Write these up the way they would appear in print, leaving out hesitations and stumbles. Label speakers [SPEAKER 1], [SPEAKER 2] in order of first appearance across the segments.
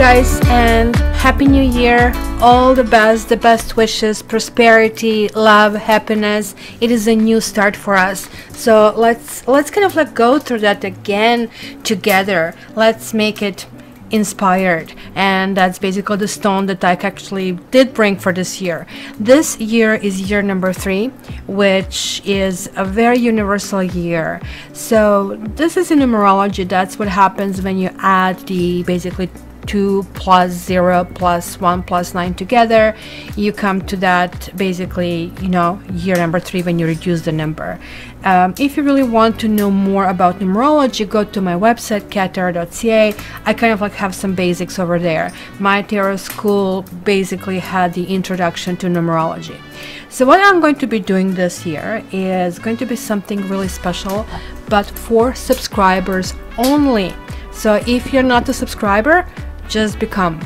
[SPEAKER 1] guys, and Happy New Year. All the best wishes, prosperity, love, happiness. It is a new start for us. So let's kind of like go through that again together. Let's make it inspired, and that's basically the stone that I actually did bring for this year. This year is year number 3, which is a very universal year. So this is in numerology. That's what happens when you add the basically 2 plus 0 plus 1 plus 9 together. You come to that basically, you know, year number 3 when you reduce the number. If you really want to know more about numerology, go to my website cattarot.ca. I kind of like have some basics over there. My tarot school basically had the introduction to numerology. So what I'm going to be doing this year is going to be something really special, but for subscribers only. So if you're not a subscriber, just become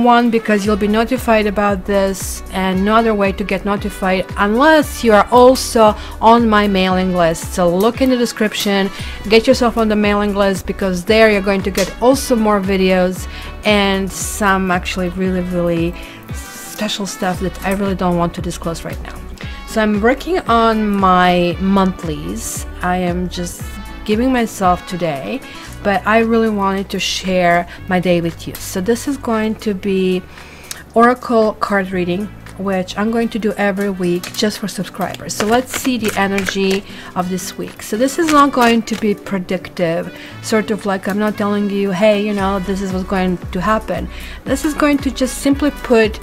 [SPEAKER 1] one, because you'll be notified about this, and no other way to get notified unless you are also on my mailing list. So look in the description, get yourself on the mailing list, because there you're going to get also more videos and some actually really special stuff that I really don't want to disclose right now. So I'm working on my monthlies. I am just giving myself today, but I really wanted to share my day with you. So this is going to be oracle card reading, which I'm going to do every week just for subscribers. So let's see the energy of this week. So this is not going to be predictive, sort of like I'm not telling you, hey, you know, this is what's going to happen. This is going to just simply put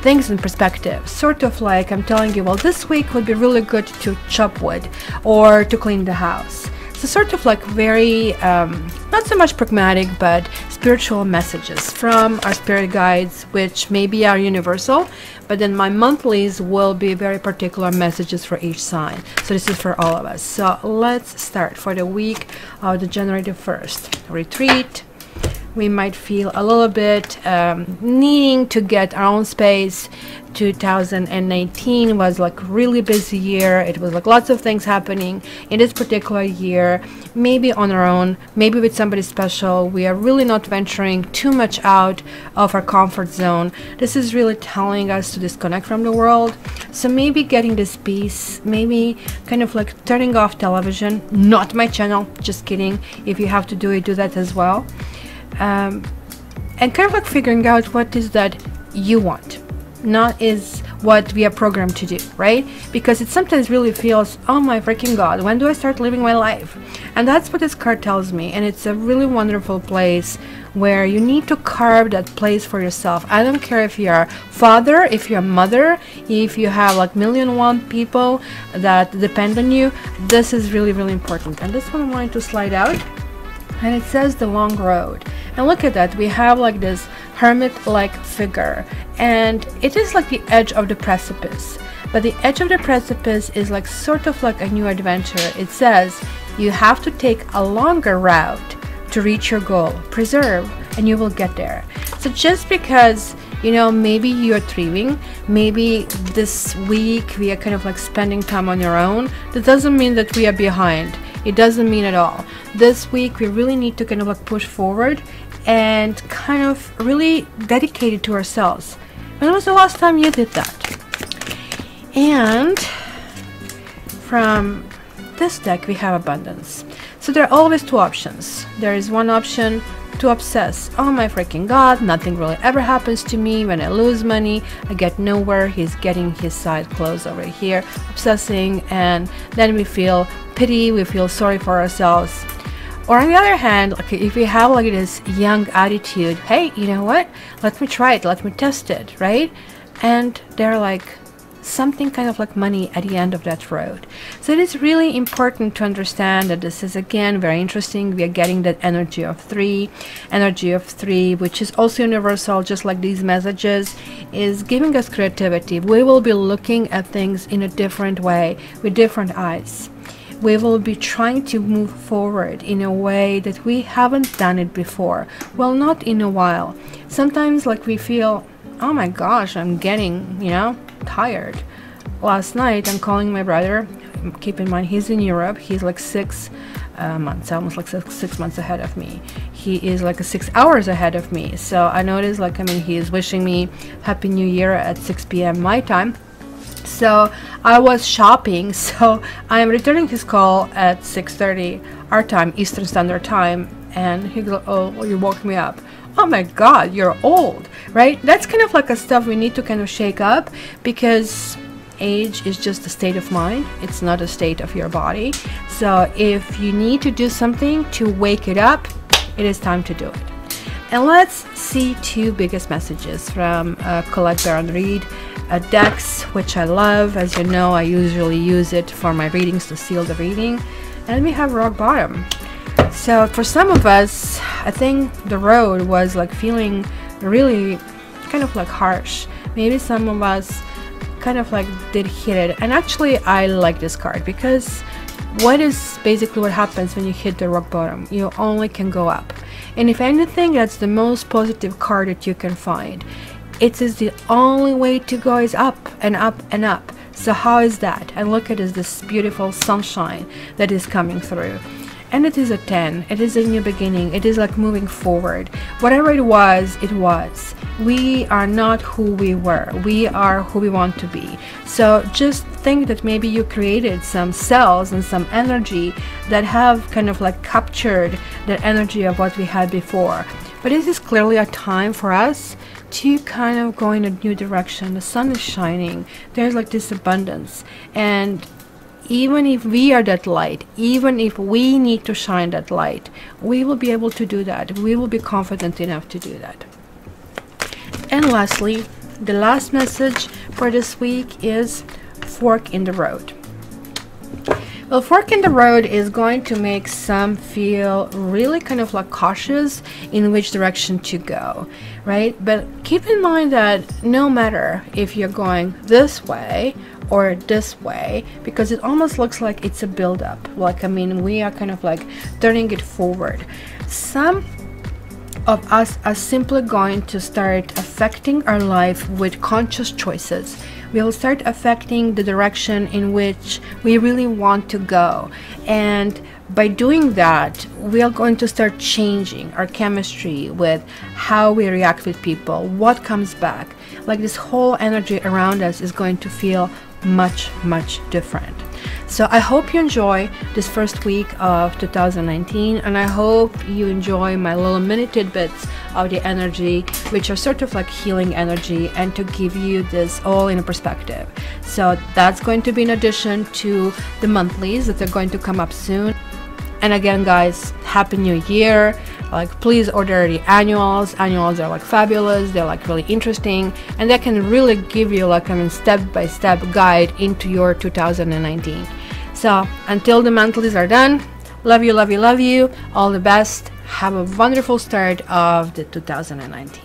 [SPEAKER 1] things in perspective, sort of like I'm telling you, well, this week would be really good to chop wood or to clean the house. So sort of like very, not so much pragmatic, but spiritual messages from our spirit guides, which maybe are universal, but then my monthlies will be very particular messages for each sign. So this is for all of us. So let's start for the week of the January the 1st. Retreat. We might feel a little bit needing to get our own space. 2019 was like really busy year. It was like lots of things happening in this particular year, maybe on our own, maybe with somebody special. We are really not venturing too much out of our comfort zone. This is really telling us to disconnect from the world. So maybe getting this peace, maybe kind of like turning off television, not my channel, just kidding. If you have to do it, do that as well. And kind of like figuring out what is that you want, not is what we are programmed to do, right? Because it sometimes really feels, oh my freaking god, when do I start living my life? And that's what this card tells me. And it's a really wonderful place where you need to carve that place for yourself. I don't care if you're a father, if you're a mother, if you have like 1,000,001 people that depend on you. This is really important. And this one I'm going to slide out, and it says the long road. And look at that, we have like this hermit-like figure, and it is like the edge of the precipice. But the edge of the precipice is like sort of like a new adventure. It says you have to take a longer route to reach your goal. Preserve and you will get there. So just because, you know, maybe you're thriving, maybe this week we are kind of like spending time on your own, that doesn't mean that we are behind. It doesn't mean at all. This week we really need to kind of like push forward and kind of really dedicate it to ourselves. When was the last time you did that? And from this deck we have abundance. So there are always 2 options. There is one option to obsess. Oh my freaking god, nothing really ever happens to me. When I lose money, I get nowhere. He's getting his side clothes over here, obsessing, and then we feel pity, we feel sorry for ourselves. Or on the other hand, like if we have like this young attitude, hey, you know what, let me try it, let me test it, right? And they're like something kind of like money at the end of that road. So it is really important to understand that this is again very interesting. We are getting that energy of 3, which is also universal, just like these messages, is giving us creativity. We will be looking at things in a different way, with different eyes. We will be trying to move forward in a way that we haven't done it before. Well, not in a while. Sometimes like we feel, oh my gosh, I'm getting, you know, tired. Last night I'm calling my brother. Keep in mind he's in Europe. He's like 6 months, almost like 6 months ahead of me. He is like 6 hours ahead of me. So I noticed, like, I mean, he is wishing me Happy New Year at 6 p.m. my time. So I was shopping, so I am returning his call at 6:30 our time, Eastern Standard Time, and he goes, "Oh, you woke me up." Oh my God, you're old, right? That's kind of like a stuff we need to kind of shake up, because age is just a state of mind. It's not a state of your body. So if you need to do something to wake it up, it is time to do it. And let's see two biggest messages from Colette Baron-Reid, a Dex, which I love. As you know, I usually use it for my readings to seal the reading. And we have rock bottom. So for some of us, I think the road was like feeling really kind of like harsh. Maybe some of us kind of like did hit it. And actually I like this card, because what is basically what happens when you hit the rock bottom? You only can go up. And if anything, that's the most positive card that you can find. It is the only way to go is up and up and up. So how is that? And look at this beautiful sunshine that is coming through. And it is a 10. It is a new beginning. It is like moving forward. Whatever it was, it was. We are not who we were. We are who we want to be. So just think that maybe you created some cells and some energy that have kind of like captured the energy of what we had before. But this is clearly a time for us to kind of go in a new direction. The sun is shining. There's like this abundance. And even if we are that light, even if we need to shine that light, we will be able to do that. We will be confident enough to do that. And lastly, the last message for this week is fork in the road. Well, fork in the road is going to make some feel really kind of like cautious in which direction to go, right? But keep in mind that no matter if you're going this way or this way, because it almost looks like it's a build-up. Like, I mean, we are kind of like turning it forward. Some of us are simply going to start affecting our life with conscious choices. We'll start affecting the direction in which we really want to go. And by doing that, we are going to start changing our chemistry with how we react with people, what comes back. Like, this whole energy around us is going to feel much, much different. So I hope you enjoy this first week of 2019, and I hope you enjoy my little mini tidbits of the energy, which are sort of like healing energy, and to give you this all in a perspective. So that's going to be in addition to the monthlies that are going to come up soon. And again, guys, Happy New Year. Like, please order the annuals. Annuals are like fabulous. They're like really interesting, and they can really give you like, I mean, step-by-step guide into your 2019. So until the monthlies are done, love you, love you, love you. All the best. Have a wonderful start of the 2019.